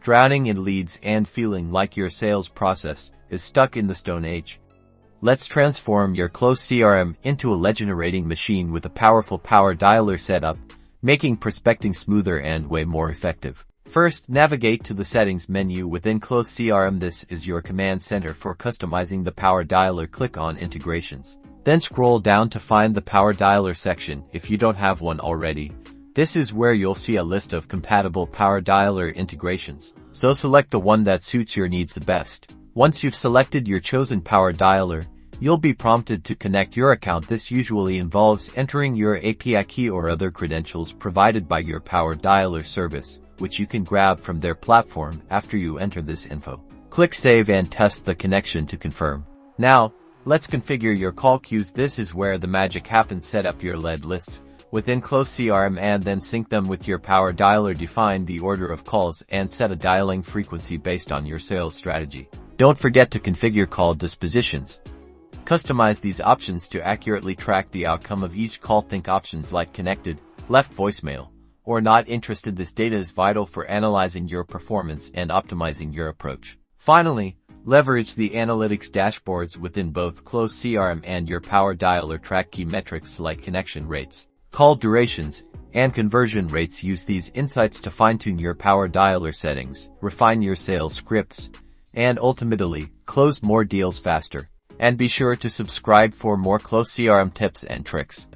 drowning in leads and feeling like your sales process is stuck in the Stone Age? Let's transform your Close CRM into a lead-generating machine with a powerful power dialer setup, making prospecting smoother and way more effective. First, navigate to the Settings menu within Close CRM. This is your command center for customizing the power dialer. Click on Integrations. Then scroll down to find the power dialer section if you don't have one already. This is where you'll see a list of compatible power dialer integrations, so select the one that suits your needs the best. Once you've selected your chosen power dialer, you'll be prompted to connect your account. This usually involves entering your API key or other credentials provided by your power dialer service, which you can grab from their platform after you enter this info. Click Save and test the connection to confirm. Now, let's configure your call queues. This is where the magic happens. Set up your lead lists within Close CRM and then sync them with your power dialer. Define the order of calls and set a dialing frequency based on your sales strategy. Don't forget to configure call dispositions. Customize these options to accurately track the outcome of each call. Think options like connected, left voicemail, or not interested. This data is vital for analyzing your performance and optimizing your approach. Finally, leverage the analytics dashboards within both Close CRM and your power dialer. Track key metrics like connection rates, call durations, and conversion rates. Use these insights to fine-tune your power dialer settings, refine your sales scripts, and ultimately, close more deals faster. And be sure to subscribe for more Close CRM tips and tricks.